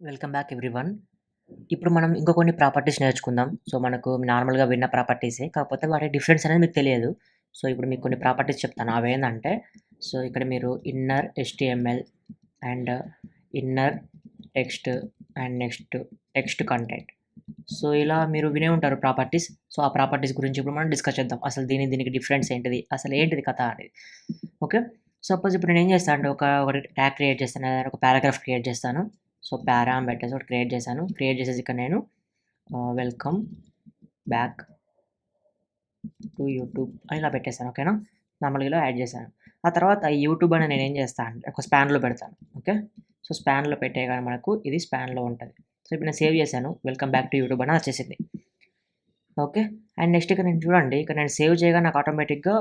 Welcome back everyone. ఇప్పుడు మనం ఇంకా కొన్ని ప్రాపర్టీస్ నేర్చుకుందాం. సో, మనకు నార్మల్‌గా విన్న ప్రాపర్టీసే. కాకపోతే వాటి డిఫరెన్స్ అనేది మీకు తెలియదు. సో, ఇప్పుడు మీకు కొన్ని ప్రాపర్టీస్ చెప్తాను. అవేందంటే, సో, ఇక్కడ మీరు inner HTML and inner text and next text content. So, ఇలా మీరు వినే ఉంటారు ప్రాపర్టీస్. సో, ఆ ప్రాపర్టీస్ గురించి ఇప్పుడు మనం డిస్కస్ చేద్దాం. అసలు దీనికి డిఫరెన్స్ ఏంటిది? అసలు ఏంటిది కథ అనేది. ఓకే. సపోజ్ ఇప్పుడు నేనేం చేస్తా అంటే ఒకటి ట్యాగ్ క్రియేట్ చేస్తాను. లేదా ఒక పారాగ్రాఫ్ క్రియేట్ చేస్తాను. సో, పారా అని పెట్టేసి ఒకటి క్రియేట్ చేశాను. క్రియేట్ చేసేసి ఇక్కడ నేను వెల్కమ్ బ్యాక్ టు యూట్యూబ్ అని ఇలా పెట్టేసాను. ఓకేనా. నార్మల్గా ఇలా యాడ్ చేశాను. ఆ తర్వాత ఈ యూట్యూబ్ అని నేనేం చేస్తా అంటే ఒక స్పాన్లో పెడతాను. ఓకే. సో, స్పాన్లో పెట్టేయగానే మనకు ఇది స్పాన్లో ఉంటుంది. సో, ఇప్పుడు నేను సేవ్ చేశాను. వెల్కమ్ బ్యాక్ టు యూట్యూబ్ అని వచ్చేసింది. ఓకే. అండ్ నెక్స్ట్ ఇక్కడ నేను చూడండి, ఇక్కడ నేను సేవ్ చేయగానే నాకు ఆటోమేటిక్‌గా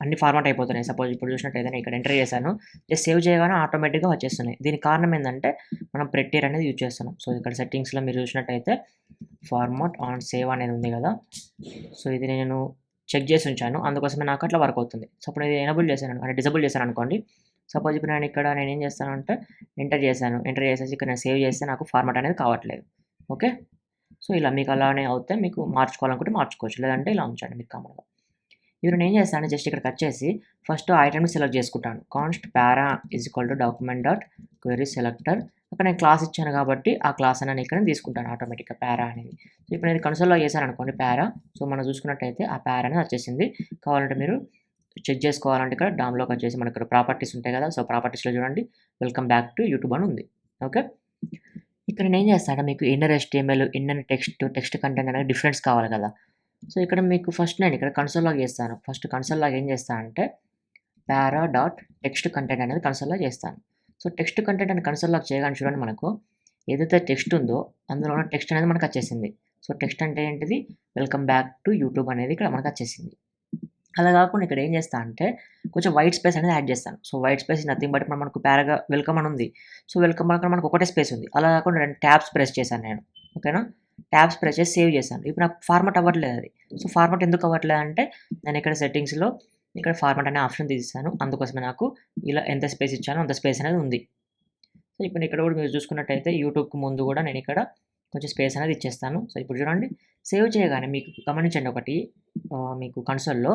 అన్ని ఫార్మాట్ అయిపోతున్నాయి. సపోజ్ ఇప్పుడు చూసినట్టయితే నేను ఇక్కడ ఎంటర్ చేశాను. జస్ట్ సేవ్ చేయగానే ఆటోమేటిక్‌గా వచ్చేస్తున్నాయి. దీనికి కారణం ఏందంటే మనం ప్రెట్టియర్ అనేది యూజ్ చేస్తున్నాం. సో, ఇక్కడ సెట్టింగ్స్‌లో మీరు చూసినట్టయితే ఫార్మాట్ ఆన్ సేవ్ అనేది ఉంది కదా! సో, ఇది నేను చెక్ చేసి ఉంచాను. అందుకోసమే నాకు అట్లా వర్క్ అవుతుంది. సో, అప్పుడు ఇది ఎనేబుల్ చేశాను అంటే డిజేబుల్ చేశాననుకోండి. సపోజ్ ఇప్పుడు నేనేం చేస్తానంటే ఎంటర్ చేశాను. ఎంటర్ చేసేసి ఇక్కడ నేను సేవ్ చేస్తే నాకు ఫార్మాట్ అనేది కావట్లేదు. ఓకే. సో, ఇలా మీకు అలానే అవుతే మీకు మార్చుకోవాలనుకుంటే మార్చుకోవచ్చు. లేదంటే ఇలా ఉంచండి మీరు కామన్‌గా. ఇప్పుడు నేనేం చేస్తానంటే జస్ట్ ఇక్కడ కట్ చేసి ఫస్ట్ ఐటెమ్‌ని సెలెక్ట్ చేసుకుంటాను. కాన్స్ట్ పారా డాక్యుమెంట్ డాట్ క్వెరీ సెలెక్టర్. అక్కడ నేను క్లాస్ ఇచ్చాను కాబట్టి ఆ క్లాస్ అనేది ఇక్కడ తీసుకుంటాను ఆటోమేటిక్‌గా పారా అనేది. సో, ఇప్పుడు నేను కన్సోల్‌లో చేశాననుకోండి పారా. సో, మనం చూసుకున్నట్టయితే ఆ పారా అనేది వచ్చేసింది. కావాలంటే మీరు చెక్ చేసుకోవాలంటే ఇక్కడ డామ్‌లోకి వచ్చేసి మనకి ఇక్కడ ప్రాపర్టీస్ ఉంటాయి కదా! సో, ప్రాపర్టీస్‌లో చూడండి వెల్కమ్ బ్యాక్ టు యూట్యూబ్ అని ఉంది. ఓకే. ఇక్కడ నేనేం చేస్తానంటే మీకు inner HTML, inner text content అనేది డిఫరెన్స్ కావాలి కదా! సో, ఇక్కడ మీకు ఫస్ట్ నేను ఇక్కడ కన్సోల్ లాగ్ చేస్తాను. ఫస్ట్ కన్సోల్ లాగ్ ఏం చేస్తా అంటే పారా డాట్ టెక్స్ట్ కంటెంట్ అనేది కన్సోల్ లాగ్ చేస్తాను. సో, టెక్స్ట్ కంటెంట్ అని కన్సోల్ లాగ్ చేయగానే చూడండి మనకు ఏదైతే టెక్స్ట్ ఉందో అందులో ఉన్న టెక్స్ట్ అనేది మనకు వచ్చేసింది. సో, టెక్స్ట్ అంటే ఏంటిది? వెల్కమ్ బ్యాక్ టు యూట్యూబ్ అనేది ఇక్కడ మనకు వచ్చేసింది. అలా కాకుండా ఇక్కడ ఏం చేస్తా అంటే కొంచెం వైట్ స్పేస్ అనేది యాడ్ చేస్తాను. So, white space nothing but ఇప్పుడు మనకు పారాగా వెల్కమ్ అని ఉంది. సో, వెల్కమ్ అక్కడ మనకు ఒకటే స్పేస్ ఉంది. అలా కాకుండా 2 ట్యాబ్స్ ప్రెస్ చేశాను నేను. ఓకేనా. ట్యాబ్స్ ప్రెస్ చేసి సేవ్ చేశాను. ఇప్పుడు నాకు ఫార్మాట్ అవ్వట్లేదు అది. సో, ఫార్మాట్ ఎందుకు అవ్వట్లేదు అంటే నేను ఇక్కడ సెట్టింగ్స్‌లో ఇక్కడ ఫార్మాట్ అనే ఆప్షన్ తీసేసాను. అందుకోసమే నాకు ఇలా ఎంత స్పేస్ ఇచ్చానో అంత స్పేస్ అనేది ఉంది. సో, ఇప్పుడు ఇక్కడ కూడా మీరు చూసుకున్నట్టయితే యూట్యూబ్‌కి ముందు కూడా నేను ఇక్కడ కొంచెం స్పేస్ అనేది ఇచ్చేస్తాను. సో, ఇప్పుడు చూడండి సేవ్ చేయగానే మీకు గమనించండి ఒకటి మీకు కన్సోల్‌లో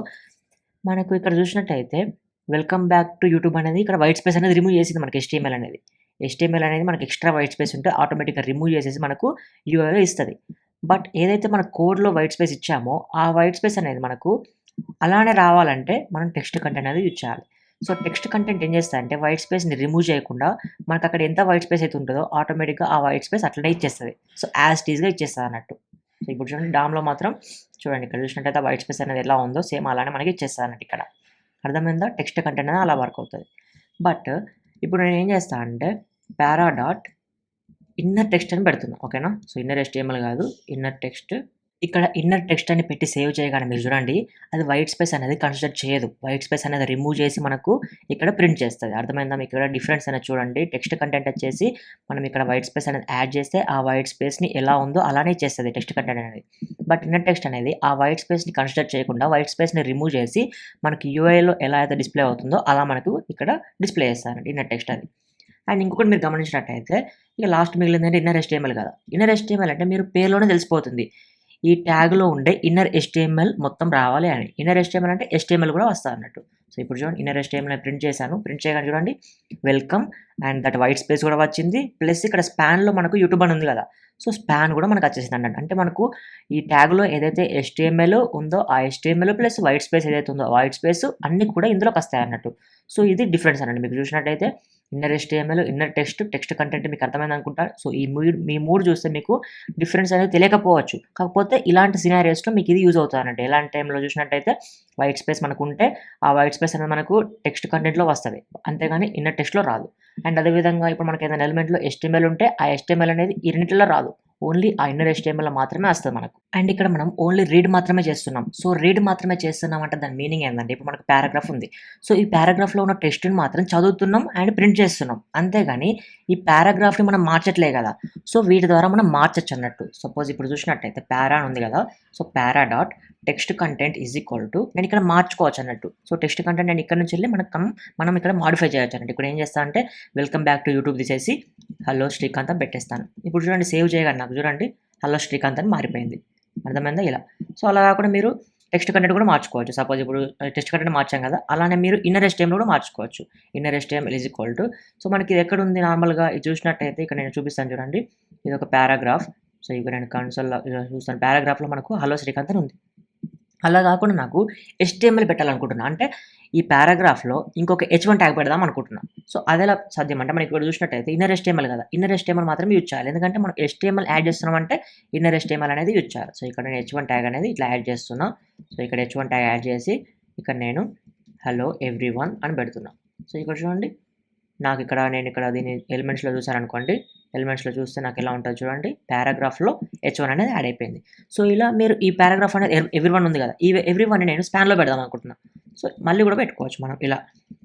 మనకు ఇక్కడ చూసినట్టయితే వెల్కమ్ బ్యాక్ టు యూట్యూబ్ అనేది ఇక్కడ వైట్ స్పేస్ అనేది రిమూవ్ చేసింది మనకి HTML అనేది. HTML అనేది మనకి ఎక్స్‌ట్రా వైట్ స్పేస్ ఉంటే ఆటోమేటిక్‌గా రిమూవ్ చేసేసి మనకు యూఐలో ఇస్తది. బట్ ఏదైతే మన కోడ్‌లో వైట్ స్పేస్ ఇచ్చామో ఆ వైట్ స్పేస్ అనేది మనకు అలానే రావాలంటే మనం టెక్స్ట్ కంటెంట్ అనేది యూజ్ చేయాలి. సో, టెక్స్ట్ కంటెంట్ ఏం చేస్తదంటే వైట్ స్పేస్‌ని రిమూవ్ చేయకుండా మనకు అక్కడ ఎంత వైట్ స్పేస్ అయితే ఉంటదో ఆటోమేటిక్‌గా ఆ వైట్ స్పేస్ అట్లనే ఇచ్చేస్తది. సో, యాజ్ ఇట్ ఈస్‌గా ఇచ్చేస్తదన్నట్టు. సో, ఇప్పుడు చూడండి డామ్‌లో మాత్రం చూడండి ఇక్కడ చూసినట్టయితే వైట్ స్పేస్ అనేది ఎలా ఉందో సేమ్ అలానే మనకి ఇచ్చేస్తదన్నట్టు ఇక్కడ. అర్థమైందా? టెక్స్ట్ కంటెంట్ అనేది అలా వర్క్ అవుతది. బట్ ఇప్పుడు నేనేం చేస్తా అంటే పారా డాట్ ఇన్నర్ టెక్స్ట్ అని పెడుతున్నా. ఓకేనా. సో, ఇన్నర్ HTML కాదు ఇన్నర్ టెక్స్ట్. ఇక్కడ ఇన్నర్ టెక్స్ట్ అని పెట్టి సేవ్ చేయగానే మీరు చూడండి అది వైట్ స్పేస్ అనేది కన్సిడర్ చేయదు. వైట్ స్పేస్ అనేది రిమూవ్ చేసి మనకు ఇక్కడ ప్రింట్ చేస్తది. అర్థమైందా? మీకు ఇక్కడ డిఫరెన్స్ అనేది చూడండి. టెక్స్ట్ కంటెంట్ వచ్చేసి మనం ఇక్కడ వైట్ స్పేస్ అనేది యాడ్ చేస్తే ఆ వైట్ స్పేస్‌ని ఎలా ఉందో అలానే ఇచ్చేస్తది టెక్స్ట్ కంటెంట్ అనేది. బట్ ఇన్నర్ టెక్స్ట్ అనేది ఆ వైట్ స్పేస్‌ని కన్సిడర్ చేయకుండా వైట్ స్పేస్‌ని రిమూవ్ చేసి మనకి యూఐలో ఎలా అయితే డిస్‌ప్లే అవుతుందో అలా మనకు ఇక్కడ డిస్‌ప్లే చేస్తదన్నట్టు ఇన్నర్ టెక్స్ట్ అది. అండ్ ఇంకొకటి మీరు గమనించినట్టయితే ఇక లాస్ట్ మిగిలిందంటే ఇన్నర్ HTML కదా! ఇన్నర్ HTML అంటే మీరు పేరులోనే తెలిసిపోతుంది. ఈ ట్యాగ్‌లో ఉండే ఇన్నర్ HTML మొత్తం రావాలి అని. ఇన్నర్ HTML అంటే HTML కూడా వస్తదన్నట్టు. సో, ఇప్పుడు చూడండి ఇన్నర్ HTML ప్రింట్ చేశాను. ప్రింట్ చేయగానే చూడండి welcome and that white space కూడా వచ్చింది. ప్లస్ ఇక్కడ స్పాన్‌లో మనకు యూట్యూబ్ అని ఉంది కదా! సో, స్పాన్ కూడా మనకు వచ్చేసిందన్నట్టు. అంటే మనకు ఈ ట్యాగ్‌లో ఏదైతే HTML ఉందో ఆ HTML ప్లస్ వైట్ స్పేస్ ఏదైతే ఉందో వైట్ స్పేస్ అన్నీ కూడా ఇందులోకి వస్తాయన్నట్టు. సో, ఇది డిఫరెన్స్ అనండి. మీకు చూసినట్టయితే inner HTML, inner text content మీకు అర్థమైందనుకుంటా. సో, ఈ 3 చూస్తే మీకు డిఫరెన్స్ అనేది తెలియకపోవచ్చు. కాకపోతే ఇలాంటి సినారియోస్‌లో మీకు ఇది యూజ్ అవుతదన్నట్టు. ఎలాంటి టైంలో చూసినట్టయితే వైట్ స్పేస్ మనకుంటే ఆ వైట్ స్పేస్ అనేది మనకు టెక్స్ట్ కంటెంట్‌లో వస్తది. అంతేగాని ఇన్నర్ టెక్స్ట్‌లో రాదు. అండ్ అదే విధంగా ఇప్పుడు మనకి ఏదైనా ఎలిమెంట్‌లో HTML ఉంటే ఆ HTML అనేది ఈ రెండిటిలో రాదు. ఓన్లీ ఆ innerHtml మాత్రమే వస్తది మనకు. అండ్ ఇక్కడ మనం ఓన్లీ రీడ్ మాత్రమే చేస్తున్నాం. సో, రీడ్ మాత్రమే చేస్తున్నాం అంటే దాని మీనింగ్ ఏందంటే ఇప్పుడు మనకు పారాగ్రాఫ్ ఉంది. సో, ఈ పారాగ్రాఫ్‌లో ఉన్న టెక్స్ట్‌ని మాత్రం చదువుతున్నాం అండ్ ప్రింట్ చేస్తున్నాం. అంతేగాని ఈ పారాగ్రాఫ్‌ని మనం మార్చట్లే గదా! సో, వీటి ద్వారా మనం మార్చొచ్చన్నట్టు. సపోజ్ ఇప్పుడు చూసినట్టయితే పారా అని ఉంది గదా! So, para dot text content is equal to నేను ఇక్కడ మార్చుకోవచ్చన్నట్టు. సో, టెక్స్ట్ కంటెంట్ నేను ఇక్కడ నుంచెళ్ళి మనం ఇక్కడ మోడిఫై చేయొచ్చన్నట్టు. ఇప్పుడు ఏం చేస్తా అంటే వెల్కమ్ బ్యాక్ టు యూట్యూబ్ తీసేసి హలో శ్రీకాంత్ అని పెట్టేస్తాను. ఇప్పుడు చూడండి సేవ్ చేయగానే నాకు చూడండి హలో శ్రీకాంత్ అని మారిపోయింది. అర్థమైందా ఇలా. సో, అలా కాకుండా మీరు టెక్స్ట్ కంటెంట్ కూడా మార్చుకోవచ్చు. సపోజ్ ఇప్పుడు టెక్స్ట్ కంటెంట్ మార్చాం కదా! అలానే మీరు innerHtml కూడా మార్చుకోవచ్చు. innerHtml is equal to so, మనకి ఇది ఎక్కడుంది నార్మల్‌గా ఇది చూసినట్టయితే ఇక్కడ నేను చూపిస్తాను చూడండి. ఇదొక పారాగ్రాఫ్. సో, ఇక్కడ నేను కన్సోల్‌లో ఇలా చూస్తాను. పారాగ్రాఫ్‌లో మనకు హలో శ్రీకాంత్ అని ఉంది. అలా కాకుండా నాకు HTML పెట్టాలనుకుంటున్నా. అంటే ఈ పారాగ్రాఫ్‌లో ఇంకొక h1 ట్యాగ్ పెడదాం అనుకుంటున్నా. సో, అదెలా సాధ్యం అంటే మనకి ఇక్కడ చూసినట్టయితే innerHtml కదా! innerHtml మాత్రమే యూజ్ చేయాలి. ఎందుకంటే మనం HTML యాడ్ చేస్తున్నామంటే innerHtml అనేది యూజ్ చేయాలి. సో, ఇక్కడ నేను h1 ట్యాగ్ అనేది ఇట్లా యాడ్ చేస్తున్నా. సో, ఇక్కడ h1 ట్యాగ్ యాడ్ చేసి ఇక్కడ నేను హలో ఎవ్రీవన్ అని పెడుతున్నా. సో, ఇక్కడ చూడండి నేను ఇక్కడ దీన్ని ఎలిమెంట్స్‌లో చూసాననుకోండి. ఎలిమెంట్స్‌లో చూస్తే నాకెలా ఉంటది చూడండి. పారాగ్రాఫ్‌లో h1 అనేది యాడ్ అయిపోయింది. సో, ఇలా మీరు ఈ పారాగ్రాఫ్ అనేది ఎవ్రీవన్ ఉంది కదా! ఈ ఎవ్రీవన్‌ని నేను స్పాన్‌లో పెడదాం అనుకుంటున్నా. సో, మళ్ళీ కూడా పెట్టుకోవచ్చు మనం ఇలా.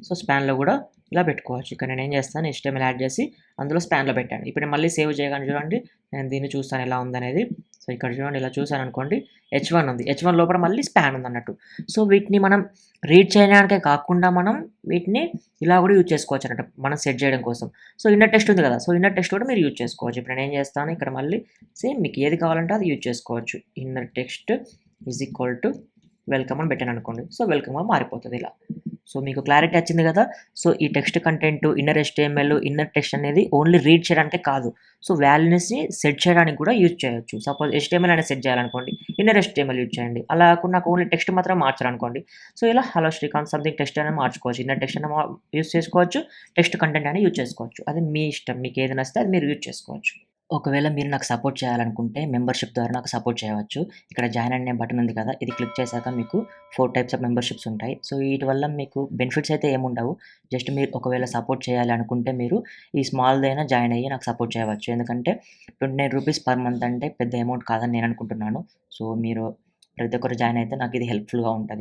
సో, స్పాన్‌లో కూడా ఇలా పెట్టుకోవచ్చు. ఇక్కడ నేనేం చేస్తాను HTML యాడ్ చేసి అందులో స్పాన్‌లో పెట్టాను. ఇప్పుడు నేను మళ్ళీ సేవ్ చేయగానే చూడండి నేను దీన్ని చూస్తాను ఎలా ఉందనేది. సో, ఇక్కడ చూడండి ఇలా చూసాననుకోండి h1 ఉంది. h1 లోపల మళ్ళీ స్పాన్ ఉందన్నట్టు. సో, వీటిని మనం రీడ్ చేయడానికే కాకుండా మనం వీటిని ఇలా కూడా యూజ్ చేసుకోవచ్చన్నట్టు. మనం సెట్ చేయడం కోసం. సో, innerText ఉంది కదా! సో, innerText కూడా మీరు యూజ్ చేసుకోవచ్చు. ఇప్పుడు నేనేం చేస్తాను ఇక్కడ మళ్ళీ సేమ్ మీకు ఏది కావాలంటే అది యూజ్ చేసుకోవచ్చు. innerText is equal to welcome అని పెట్టాననుకోండి. సో, వెల్కమ్‌గా మారిపోతది ఇలా. సో, మీకు క్లారిటీ వచ్చింది కదా! సో, ఈ టెక్స్ట్ కంటెంట్, innerHtml, innerText అనేది ఓన్లీ రీడ్ చేయడానికే కాదు. సో, వాల్యూస్‌ని సెట్ చేయడానికి కూడా యూజ్ చేయొచ్చు. సపోజ్ HTML అనేది సెట్ చేయాలనుకోండి. innerHtml యూజ్ చేయండి. అలా కాకుండా నాకు ఓన్లీ టెక్స్ట్ మాత్రమే మార్చాలనుకోండి. సో, ఇలా హలో శ్రీకాంత్ సంథింగ్ టెక్స్ట్ అనేది మార్చుకోవచ్చు. innerText అయినా యూజ్ చేసుకోవచ్చు. టెక్స్ట్ కంటెంట్ అయినా యూజ్ చేసుకోవచ్చు. అది మీ ఇష్టం. మీకు ఏది నచ్చితే అది మీరు యూజ్ చేసుకోవచ్చు. ఒకవేళ మీరు నాకు సపోర్ట్ చేయాలనుకుంటే మెంబర్‌షిప్ ద్వారా నాకు సపోర్ట్ చేయవచ్చు. ఇక్కడ జాయిన్ అనే బటన్ ఉంది కదా! ఇది క్లిక్ చేశాక మీకు 4 టైప్స్ ఆఫ్ మెంబర్‌షిప్స్ ఉంటాయి. సో, వీటి వల్ల మీకు బెనిఫిట్స్ అయితే ఏముండవు. జస్ట్ మీరు ఒకవేళ సపోర్ట్ చేయాలి అనుకుంటే మీరు ఈ స్మాల్‌దైనా జాయిన్ అయ్యి నాకు సపోర్ట్ చేయవచ్చు. ఎందుకంటే ₹29 పర్ మంత్ అంటే పెద్ద అమౌంట్ కాదని నేను అనుకుంటున్నాను. సో, మీరు ప్రతి ఒక్కరు జాయిన్ అయితే నాకు ఇది హెల్ప్‌ఫుల్‌గా ఉంటది.